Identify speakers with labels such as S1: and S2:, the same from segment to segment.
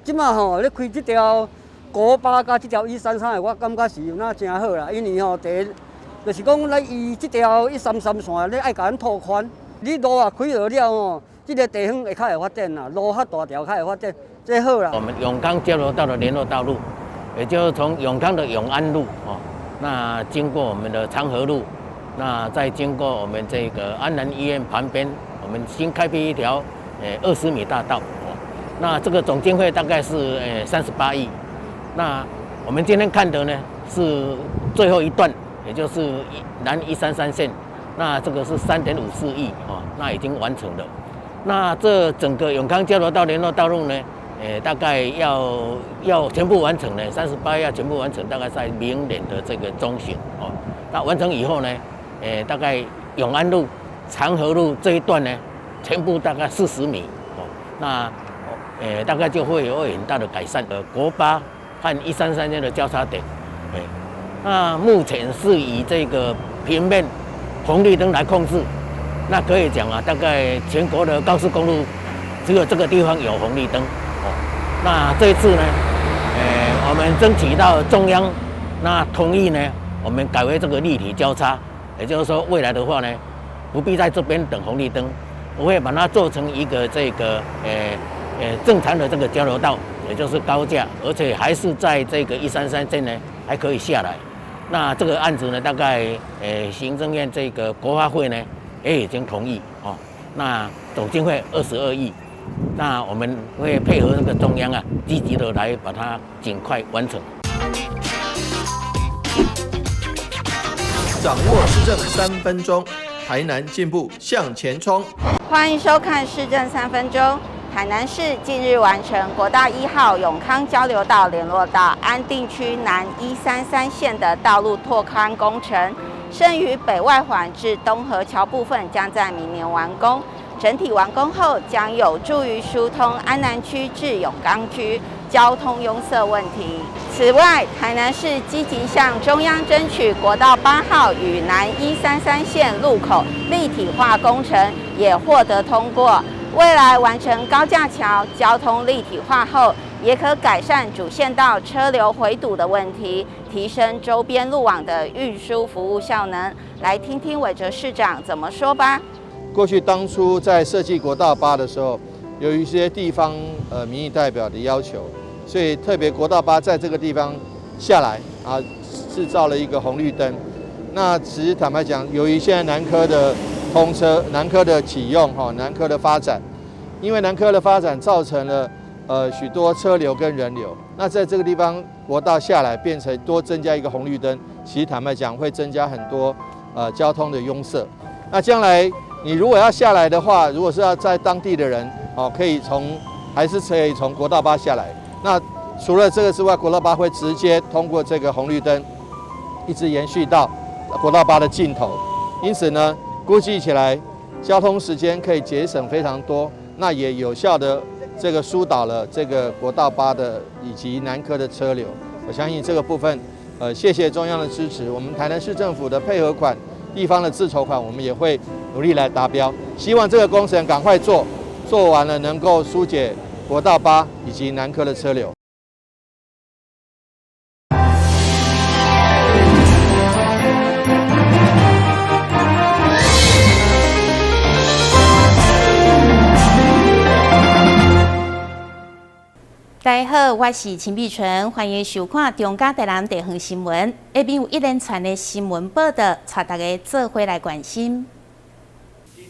S1: 即马吼咧开即条983加即条133的，我感觉是有那真好啦，因为吼第一就是讲咱伊即条133线咧爱甲咱拓宽，你路啊开落了吼，即个地方会较会发展啦，路较大条较会发展，这好啦。
S2: 我们永康交流道的联络道路，也就是从永康的永安路哦，那经过我们的长河路，那再经过我们这个安南医院旁边，我们新开辟一条20米大道哦，那这个总经费大概是38亿。那我们今天看的呢是最后一段，也就是南133线，那这个是3.54亿哦，那已经完成了。那这整个永康交流道联络道路呢，大概要全部完成呢，38要全部完成，大概在明年的这个中旬哦。那完成以后呢，大概永安路、长河路这一段呢，全部大概40米哦，那大概就会有很大的改善。国8和133线的交叉点，那目前是以这个平面红绿灯来控制。那可以讲啊，大概全国的高速公路只有这个地方有红绿灯哦。那这一次呢，我们争取到中央那同意呢，我们改为这个立体交叉，也就是说未来的话呢，不必在这边等红绿灯，我会把它做成一个这个正常的这个交流道，也就是高架，而且还是在这个133线呢还可以下来。那这个案子呢，大概行政院这个国发会呢。也已经同意哦，那总经费22亿，那我们会配合那个中央啊，积极的来把它尽快完成。
S3: 掌握市政3分钟，台南进步向前冲。
S4: 欢迎收看市政3分钟。台南市近日完成国道1号永康交流道联络道安定区南133线的道路拓宽工程。剩余北外环至东河桥部分将在明年完工，整体完工后将有助于疏通安南区至永康区交通拥塞问题。此外，台南市积极向中央争取国道8号与南133线路口立体化工程也获得通过。未来完成高架桥交通立体化后，也可改善主线道车流回堵的问题，提升周边路网的运输服务效能。来听听韦哲市长怎么说吧。
S3: 过去当初在设计国道8的时候，有一些地方民意代表的要求，所以特别国道8在这个地方下来啊，制造了一个红绿灯。那其实坦白讲，由于现在南科的通车、南科的启用、南科的发展，因为南科的发展造成了许多车流跟人流，那在这个地方国道下来变成多增加一个红绿灯，其实坦白讲会增加很多交通的拥塞。那将来你如果要下来的话，如果是要在当地的人还是可以从国道8下来。那除了这个之外，国道8会直接通过这个红绿灯，一直延续到国道8的尽头。因此呢，估计起来交通时间可以节省非常多，那也有效的这个疏导了这个国道8的以及南科的车流。我相信这个部分，谢谢中央的支持，我们台南市政府的配合款、地方的自筹款，我们也会努力来达标。希望这个工程赶快做完了，能够疏解国道8以及南科的车流。
S5: 大家好，我是陈碧纯，欢迎收看中嘉台南地方新闻。下边有一连串的新闻报道，带大家做伙来关心。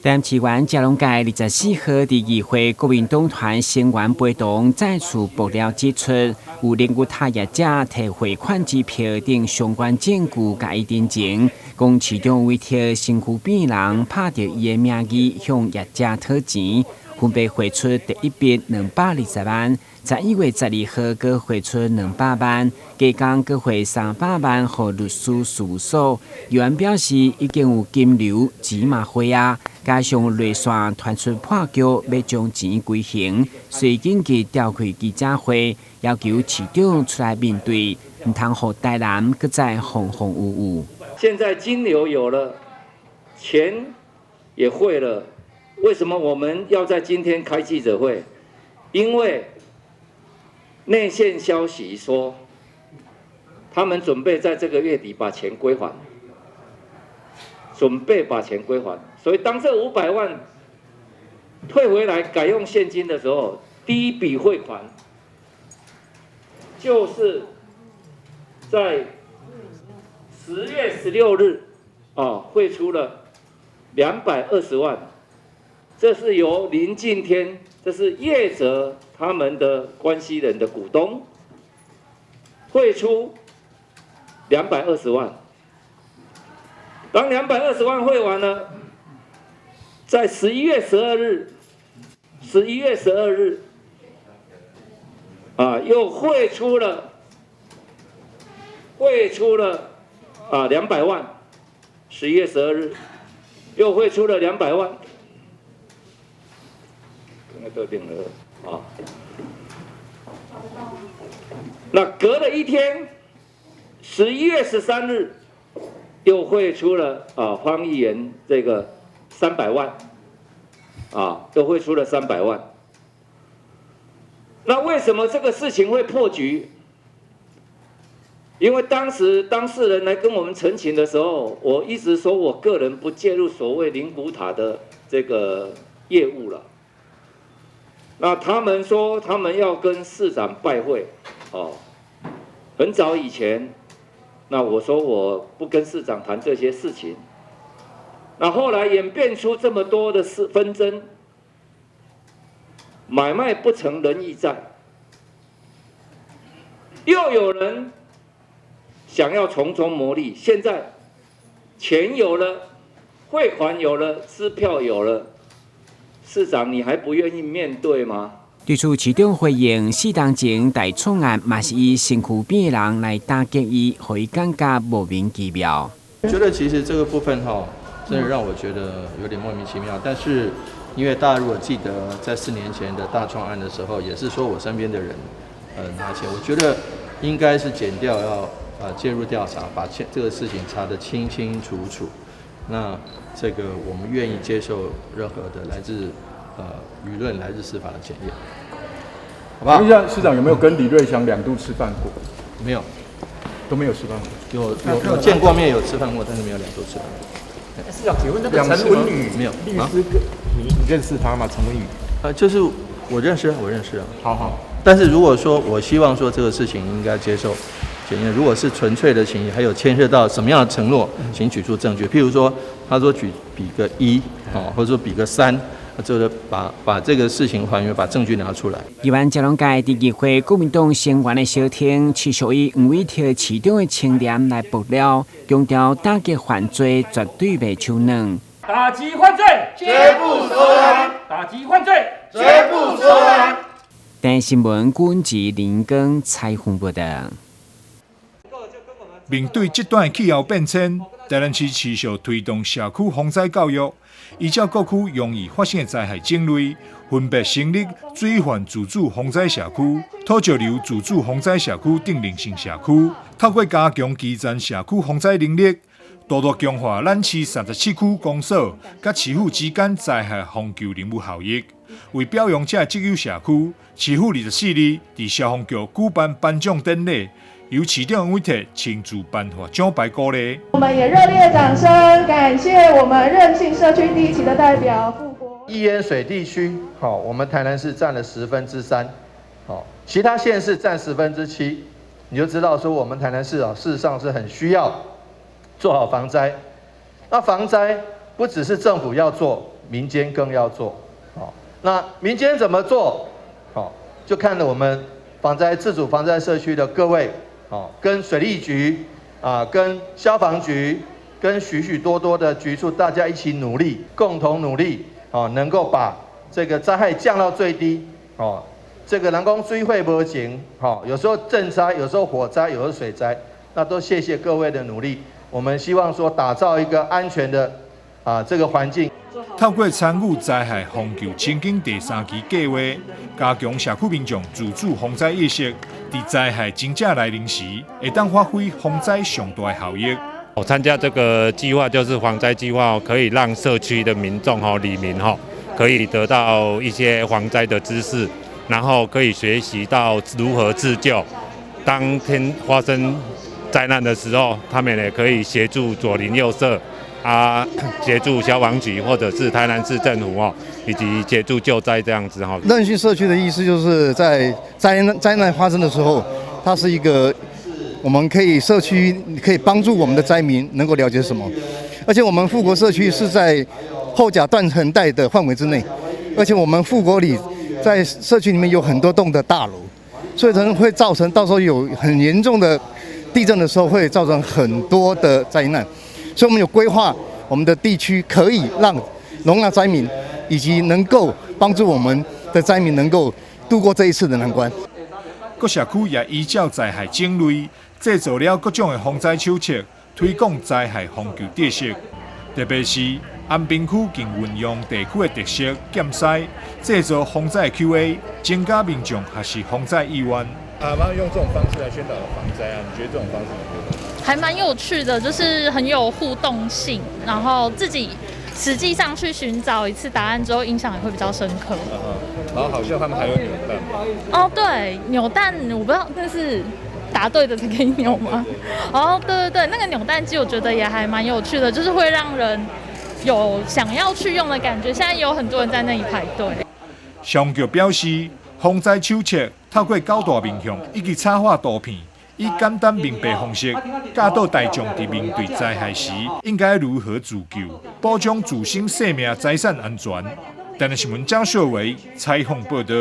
S5: 台南市县嘉隆街24号第2回国民党团成员陪同再次爆料指出，有连续他业者提汇款支票等相关证据加以订正，讲其中有一条身躯边人拍着伊的名义向业者讨钱，分别汇出第一笔220万。11月12號，佮匯出200萬，加工佮匯300萬予律師事務所。有人表示已經有金流錢嘛匯啊，加上內線傳出破局，要將錢歸還，所以緊急召開記者會，要求市長出來面對，唔通予台南佮再風風雨雨。
S6: 現在金流有了，錢也匯了，為什麼我們要在今天開記者會？因為内线消息说，他们准备在这个月底把钱归还，所以当这500万退回来改用现金的时候，第一笔汇款就是在10月16日汇出了220万，这是由林敬天，这是业者他们的关系人的股东汇出220万。当220万汇完了，在11月12日，又汇出了200万，11月12日又汇出了200万，刚才都定了啊。那隔了一天，11月13日又汇出了方议员这个300万，又汇出了300万。那为什么这个事情会破局？因为当时当事人来跟我们陈情的时候，我一直说我个人不介入所谓灵骨塔的这个业务了。那他们说他们要跟市长拜会，很早以前，那我说我不跟市长谈这些事情。那后来演变出这么多的纷争，买卖不成仁义在，又有人想要从中牟利。现在钱有了，汇款有了，支票有了，市长你还不愿意面对吗？
S5: 对此，市长回应4当前大创案，嘛是以身躯边的人来打击伊，互伊感觉莫名其妙。
S3: 我觉得其实这个部分真的让我觉得有点莫名其妙。但是因为大家如果记得在4年前的大创案的时候，也是说我身边的人拿钱，我觉得应该是检调要介入调查，把这个事情查得清清楚楚。那这个我们愿意接受任何的来自舆论、来自司法的检验，好不好？
S7: 问一下市长有没有跟李瑞祥2度吃饭过？
S3: 没有，
S7: 都没有吃饭过。
S3: 有见过面，有吃饭过，但是没有2度吃饭过。
S7: 市长，请问那个陈文宇
S3: 没有
S7: 律师，你认识他吗？陈文宇？
S3: 就是我认识啊。
S7: 好。
S3: 但是如果说我希望说这个事情应该接受检验，如果是纯粹的情谊，还有牵涉到什么样的承诺，请举出证据。譬如说，他说比个1，或者说比个3。就是把这个事情还原，把证据拿出来。
S5: 台湾基隆界第二回国民党成员的小婷，持续以黄伟哲市长的清廉来爆料，强调打击犯罪绝对袂手软。
S8: 打击犯罪，绝不手软；打击犯罪，绝不手软。
S5: 台视新闻军纪林根采访报道。
S9: 面对这段气候变迁，台南市持续推动社区防灾教育。依照各区容易发生的灾害种类，分别成立水患自主防灾社区、土石流自主防灾社区等0性社区，透过加强基层社区防灾能力，大大强化咱市37区公所甲市府之间灾害防救任务效益。为表扬这绩优社区，市府24日伫消防局举办颁奖典礼。由市长黄伟哲亲自颁发奖牌鼓励。
S10: 我们也热烈掌声感谢我们韧性社区第1期的代表傅国。
S3: 易淹水地区，我们台南市占了3%，其他县市占7%，你就知道说我们台南市事实上是很需要做好防灾。那防灾不只是政府要做，民间更要做。那民间怎么做？就看了我们自主防灾社区的各位。跟水利局跟消防局，跟许许多多的局处，大家一起努力，共同努力，能够把这个灾害降到最低。这个人工水会不行，有时候震灾，有时候火灾，有时候水灾，那都谢谢各位的努力。我们希望说打造一个安全的这个环境。
S9: 透过参与灾害防救情景第3期计划，加强社区民众自主防灾意识，在灾害真正来临时，会当发挥防灾上大的效益。
S11: 我参加这个计划就是防灾计划，可以让社区的民众里民可以得到一些防灾的知识，然后可以学习到如何自救。当天发生灾难的时候，他们也可以协助左邻右舍协助消防局或者是台南市政府以及协助救灾这样子
S12: 韧性社区的意思就是在灾难发生的时候，它是一个我们社区可以帮助我们的灾民能够了解什么，而且我们富国社区是在后甲断层带的范围之内，而且我们富国里在社区里面有很多栋的大楼，所以可能会造成到时候有很严重的地震的时候会造成很多的灾难，所以我们有规划我们的地区可以容纳灾民，以及能够帮助我们的灾民能够度过这一次的难关。
S9: 各社区也依照灾害种类制作了各种的防灾手册，推广灾害防救知识。特别是安平区更运用地区的特色检筛，制作防灾 QA， 增加民众学习防灾意愿。
S7: 阿妈用这种方式来宣导防灾啊，你觉得这种方式如何？
S13: 还蛮有趣的，就是很有互动性，然后自己实际上去寻找一次答案之后，印象也会比较深刻。
S7: 然后好像他们还有扭蛋。
S13: 哦，对，扭蛋我不知道那是答对的才可以扭吗？哦，对，那个扭蛋机我觉得也还蛮有趣的，就是会让人有想要去用的感觉。现在也有很多人在那里排队。
S9: 上局表示，防灾手册透过九大面向以及插画图片，以简单明白方式教导大众在面对灾害时应该如何自救，保障自身生命财产安全。台南新闻张硕维采访报道。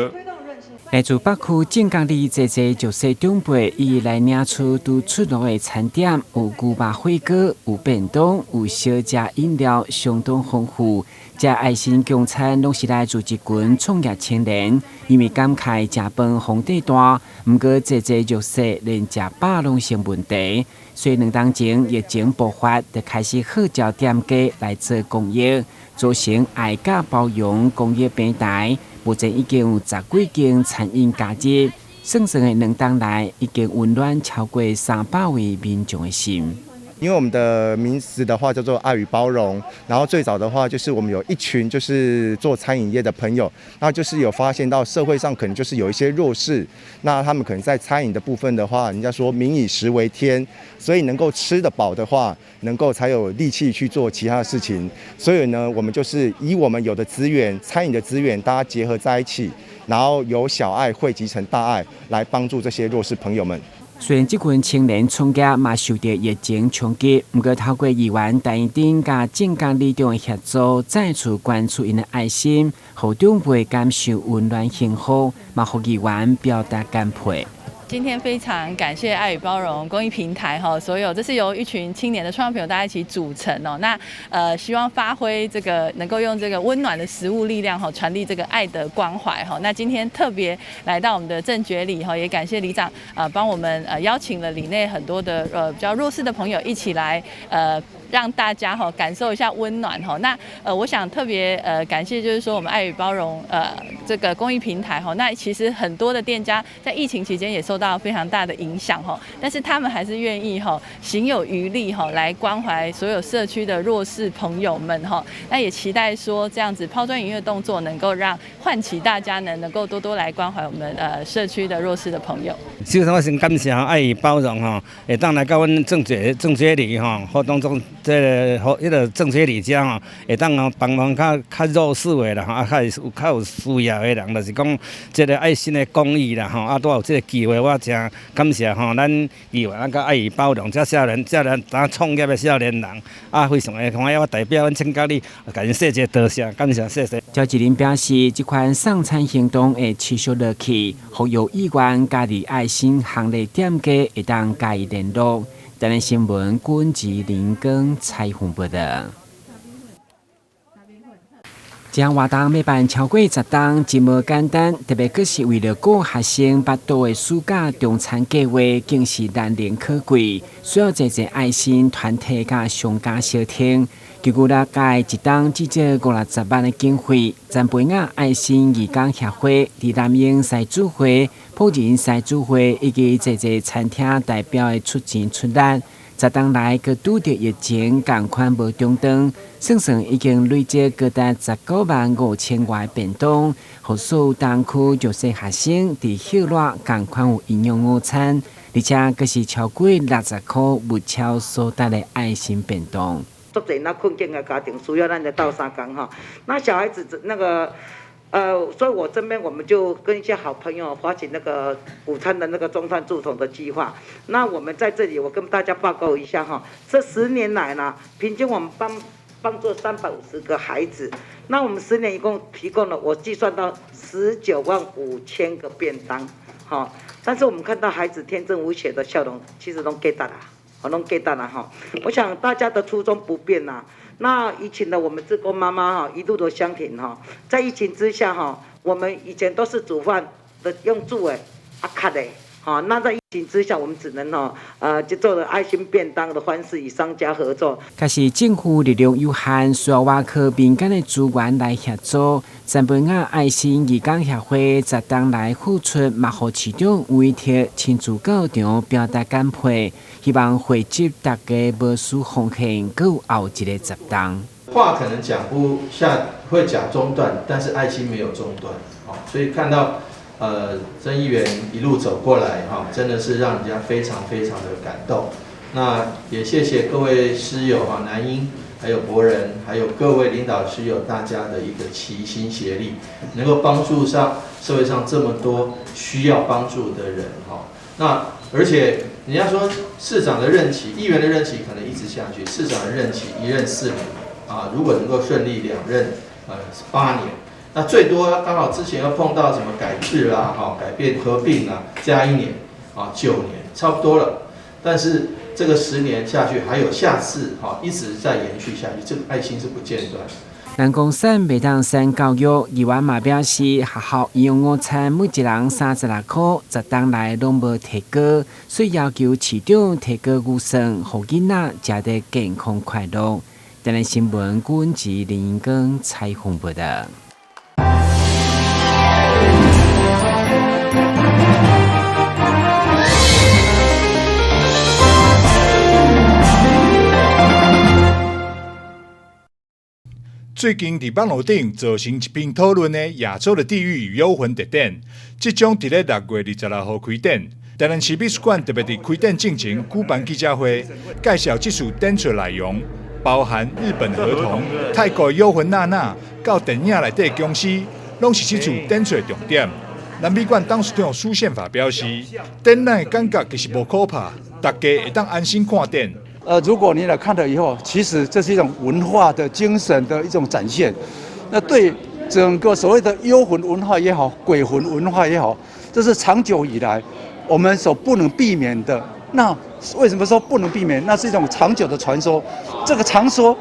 S5: 来自北区正港里济就细长辈伊来领出都出炉的餐点，有牛肉火锅，有便当，有小食饮料，相当丰富。这爱心共餐拢是来自一群创业青年，因为感慨食饭风地大，毋过济就细连食饱拢成问题，所以2当前疫情爆发，就开始号召店家来做公益，组成爱甲包容公益平台。目前已经有10几间餐饮加入，算算的2当来，已经温暖超过300位民众的心。
S14: 因为我们的名字的话叫做爱与包容，然后最早的话就是我们有一群就是做餐饮业的朋友，那就是有发现到社会上可能就是有一些弱势，那他们可能在餐饮的部分的话，人家说民以食为天，所以能够吃得饱的话，能够才有力气去做其他的事情。所以呢，我们就是以我们有的资源，餐饮的资源，大家结合在一起，然后由小爱汇集成大爱，来帮助这些弱势朋友们。
S5: 虽然这群青年创业嘛受到疫情冲击，不过透过议员陈英丁甲政港里长的协助，再次关注因的爱心，让长辈感受温暖幸福，嘛让议员表达感佩。
S15: 今天非常感谢爱与包容公益平台所有这是由一群青年的创业朋友大家一起组成那希望发挥这个能够用这个温暖的食物力量传递这个爱的关怀那今天特别来到我们的正觉里也感谢里长帮我们邀请了里内很多的比较弱势的朋友一起来让大家感受一下温暖那我想特别感谢就是说我们爱与包容这个公益平台那其实很多的店家在疫情期间也受到非常大的影响但是他们还是愿意行有余力来关怀所有社区的弱势朋友们那也期待说这样子抛砖引玉的动作能够唤起大家能够多多来关怀我们社区的弱势的朋友。
S16: 首先我先感谢爱与包容会当来到阮正觉里活动中迄个正确理家会当帮忙较弱势的啦较有需要的人，就是讲这个爱心的公益啦都有这个机会，我真感谢咱议员甲爱与包容这少年创业的少年人非常的欢迎，我代表阮正港里感谢这多谢，感谢谢谢。
S5: 赵志林表示，这款送餐行动会持续落去，呼吁议员家己爱心行列店家会当加以联络。台南新闻军职林根采访报道。这项活动要办超过10档，真无简单，特别阁是为了顾学生8度的暑假中餐计划，更是难能可贵，需要济爱心团体甲商家相挺。据估了解，一档至少50-60万的经费，詹培雅爱心义工协会、李南英西主会、普仁西主会以及济餐厅代表的出钱出力， 10天来佮拄着疫情共款无中断，算已经累积高达195000外便当，互所有东区弱势学生伫休热共款有营养午餐，而且佮是超过60块物超所得的爱心便当。
S17: 足侪那困境的家庭需要咱的倒3工哈，那小孩子那个。所以我这边我们就跟一些好朋友发起那个午餐的那个中餐助统的计划。那我们在这里，我跟大家报告一下哈，这10年来呢，平均我们帮助350个孩子。那我们10年一共提供了，我计算到195000个便当，哈。但是我们看到孩子天真无邪的笑容，其实都 get 到了，都 get 到了哈。我想大家的初衷不变呐。那疫情的我们志工妈妈哈一路都相挺哈，在疫情之下哈，我们以前都是煮饭的用煮的卡的，好，那在疫情之下，我们只能就做了爱心便当的方式与商家合作。
S5: 可是政府力量有限，需要外靠民间的资源来协助。三杯亚爱心义工协会10天来付出，嘛互市长委托亲自到场表达感佩，希望汇集大家无私奉献，搁有后一个10天。
S3: 话可能讲不下，会讲中断，但是爱心没有中断，所以看到曾议员一路走过来真的是让人家非常非常的感动。那也谢谢各位师友南英，还有博仁，还有各位领导师友，大家的一个齐心协力，能够帮助上社会上这么多需要帮助的人那而且人家说市长的任期，议员的任期可能一直下去，市长的任期1任4年如果能够顺利2任8年。那最多刚好之前又碰到什么改制啦，改变合并啦，加1年9年，差不多了。但是这个10年下去，还有下次一直在延续下去，这个爱心是不间断。
S5: 南公省北当省教育议员嘛表示，学校营养午餐每一人36块，10天来拢无提高，所以要求市长提高预算，互囡仔食得健康快乐。台南新闻顾文吉、林英庚采访报道。
S9: 最近伫网络顶造成一篇讨论的亚洲的地狱与幽魂特展，即将伫咧6月26号开展。台南市美术馆特别伫开展进前举办记者会，介绍这次展出内容，包含日本河童、泰国幽魂娜娜，到电影内底僵尸，拢是这次展出的重点。南美馆董事长苏宪法表示，展览的感觉其实无可怕，大家会当安心看展。
S18: 如果你来看了以后，其实这是一种文化的精神的一种展现。那对整个所谓的幽魂文化也好，鬼魂文化也好，这是长久以来我们所不能避免的。那为什么说不能避免？那是一种长久的传说。这个传说，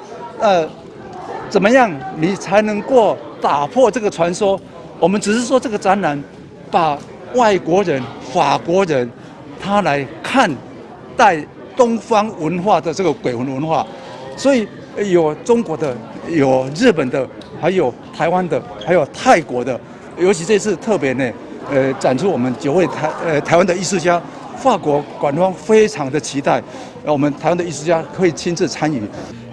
S18: 怎么样你才能够打破这个传说？我们只是说这个展览把外国人、法国人他来看待东方文化的这个鬼魂文化，所以有中国的，有日本的，还有台湾的，还有泰国的。尤其这次特别呢，展出我们9位台湾的艺术家，法国馆方非常的期待，我们台湾的艺术家可以亲自参与。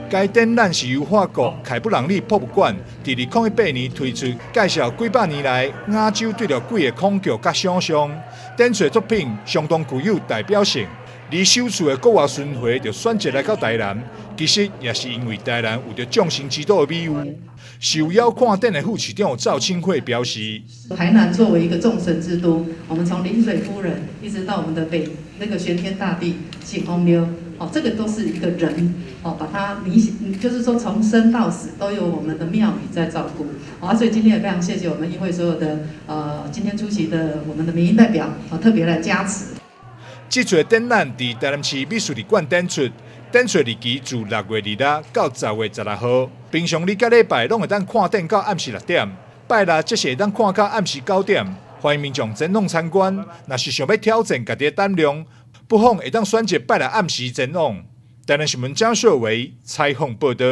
S9: 该展览是由法国凯布朗利博物馆伫2018年推出，介绍几百年来亚洲对着鬼的恐惧甲想象。展出的作品相当具有代表性。而首次的国外巡回就选择来到台南，其实也是因为台南有着众神之都的美誉。受邀看展的副市长赵清惠表示，
S10: 台南作为一个众神之都，我们从临水夫人一直到我们的那个玄天大帝醒红溜，这个都是一个人，把它就是说从生到死都有我们的庙宇在照顾。所以今天也非常谢谢我们议会所有的今天出席的我们的民意代表，特别来加持。
S9: 这次的展览伫台南市美术馆展出，展出日期自6月26到10月16号。平常日甲礼拜拢会当看展到暗时6点，拜六则是会当看到暗时9点。欢迎民众前往参观。若是想要挑战家己的胆量，不妨会当选择拜六暗时前往。台南新闻张秀维采访报道。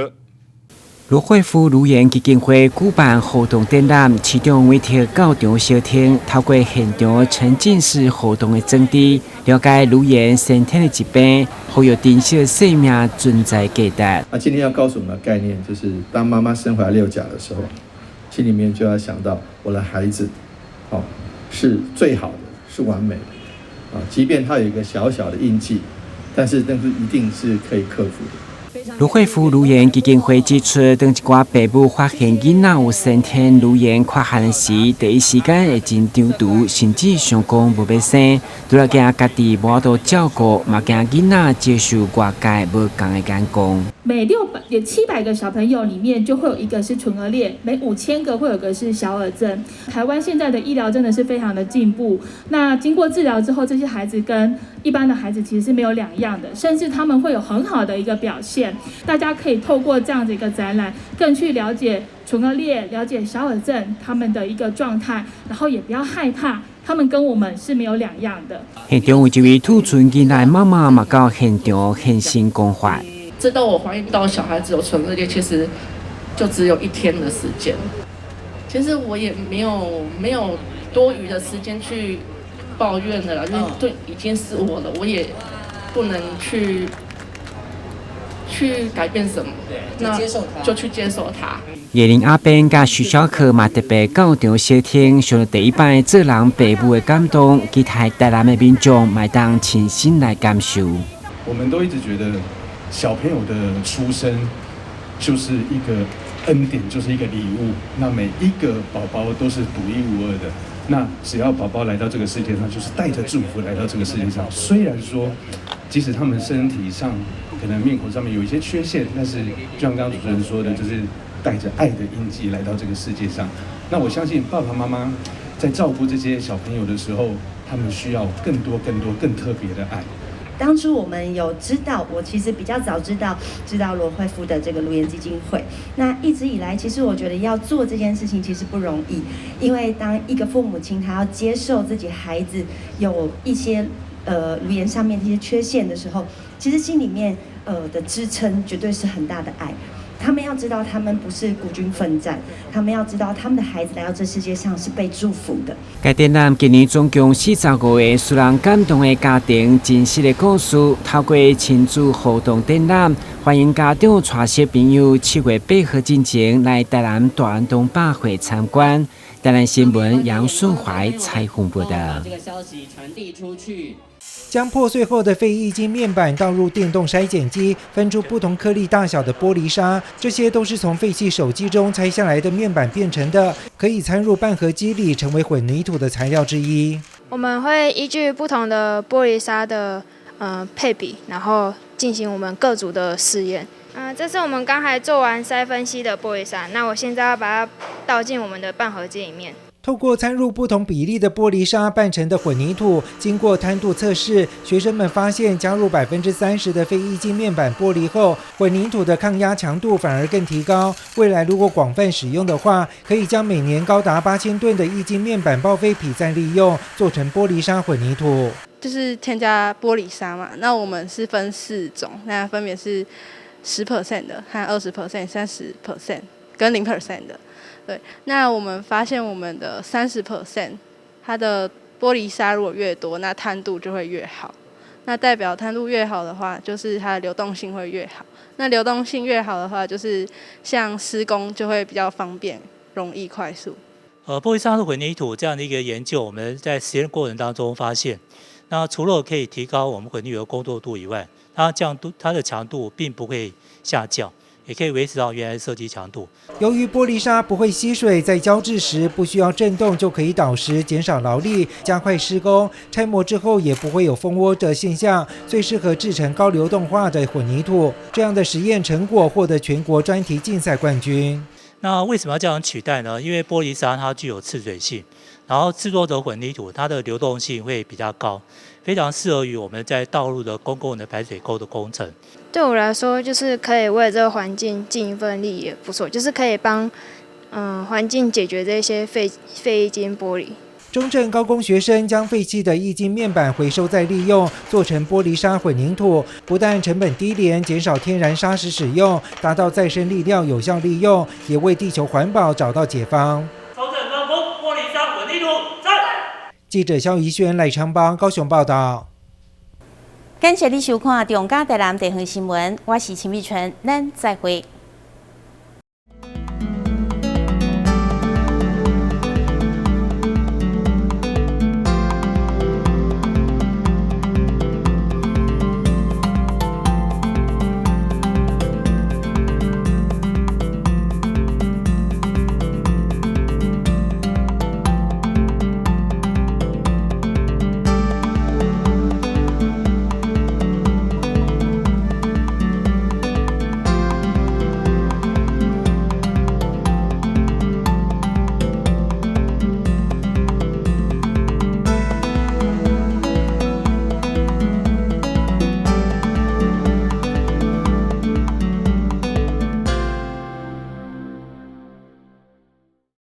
S5: 罗惠夫卢园基金会举办活动展览，市长委托教场小厅，透过现场沉浸式活动的装置，了解卢园先天的疾病，还有珍惜生命存在价值。
S3: 今天要告诉我们的概念，就是当妈妈生怀6甲的时候，心里面就要想到我的孩子，是最好的，是完美的，即便他有一个小小的印记，但是一定是可以克服的。
S5: 卢惠夫卢园基金会指出，当一寡父母发现囡仔有先天卢园缺陷时，第一时间会真张毒，甚至想讲无要生，除了惊家己无法照顾，嘛惊囡仔接受外界无同的眼光。
S19: 每700个小朋友里面就会有一个是唇腭裂，每5000个会有个是小耳症。台湾现在的医疗真的是非常的进步，那经过治疗之后，这些孩子跟一般的孩子其实是没有两样的，甚至他们会有很好的一个表现。大家可以透过这样的一个展览，更去了解唇腭裂、了解小耳症他们的一个状态，然后也不要害怕，他们跟我们是没有两样的。
S5: 现场有一位兔唇囡仔妈妈嘛到现场现身讲话。
S20: 直到我怀孕到小孩子有唇腭裂，其实就只有1天的时间。其实我也没有多余的时间去抱怨的啦，因为对已经是我了，我也不能去改变什么，那就去接受它。
S5: 叶林阿扁甲徐小可嘛特别到场小厅，上了第一摆做人父母的感动，期待台南的民众嘛当亲身来感受。
S21: 我们都一直觉得小朋友的出生就是一个恩典，就是一个礼物。那每一个宝宝都是独一无二的。那只要宝宝来到这个世界上，就是带着祝福来到这个世界上。虽然说，即使他们身体上可能面孔上面有一些缺陷，但是就像刚刚主持人说的，就是带着爱的印记来到这个世界上。那我相信爸爸妈妈在照顾这些小朋友的时候，他们需要更多、更特别的爱。
S22: 当初我们有知道，我其实比较早知道罗惠夫的这个卢园基金会。那一直以来，其实我觉得要做这件事情其实不容易，因为当一个父母亲他要接受自己孩子有一些语言上面的一些缺陷的时候，其实心里面的支撑绝对是很大的爱。他们要知道，他们不是孤军奋战，他们要知道，他们的孩子来到这世界上是被祝福的。
S5: 该展览今年总共45个使人感动的家庭真实的故事，透过亲子互动展览，欢迎家长带小朋友7月8号之前来台南大安东百货参观。台南新闻杨顺怀采访报道。
S23: 这个消息传递出去。
S24: 将破碎后的废液晶面板倒入电动筛检机，分出不同颗粒大小的玻璃砂，这些都是从废弃手机中拆下来的面板变成的，可以掺入半合机里，成为混凝土的材料之一。
S25: 我们会依据不同的玻璃砂的配比，然后进行我们各组的试验。这是我们刚才做完筛分析的玻璃砂，那我现在要把它倒进我们的半合机里面。
S24: 透过掺入不同比例的玻璃砂拌成的混凝土，经过摊度测试，学生们发现加入30%的非液晶面板玻璃后，混凝土的抗压强度反而更提高。未来如果广泛使用的话，可以将每年高达8000吨的液晶面板报废品再利用，做成玻璃砂混凝土。
S26: 就是添加玻璃砂嘛，那我们是分4种，那分别是10% 的、和20%、30%跟0% 的。对，那我们发现我们的30%，它的玻璃砂如果越多，那摊度就会越好。那代表摊度越好的话，就是它的流动性会越好。那流动性越好的话，就是像施工就会比较方便、容易、快速。
S27: 玻璃砂的混凝土这样的一个研究，我们在实验过程当中发现，那除了可以提高我们混凝土的工作度以外，它的强度并不会下降。也可以维持到原来的设计强度。
S24: 由于玻璃砂不会吸水，在浇制时不需要震动就可以导实，减少劳力，加快施工。拆模之后也不会有蜂窝的现象，最适合制成高流动化的混凝土。这样的实验成果获得全国专题竞赛冠军。
S27: 那为什么要这样取代呢？因为玻璃砂它具有刺水性，然后制作的混凝土它的流动性会比较高，非常适合于我们在道路的公共的排水沟的工程。
S25: 对我来说，就是可以为这个环境尽一份力也不错，就是可以帮环境解决这些废液晶玻璃。
S24: 中正高工学生将废弃的液晶面板回收再利用，做成玻璃沙混凝土，不但成本低廉，减少天然砂石使用，达到再生力量有效利用，也为地球环保找到解方。
S1: 中正高工玻璃沙混凝土，在。
S24: 记者肖怡轩、赖昌邦高雄报道。
S5: 感谢你收看中嘉台南地方新闻，我是陈美纯，咱再会。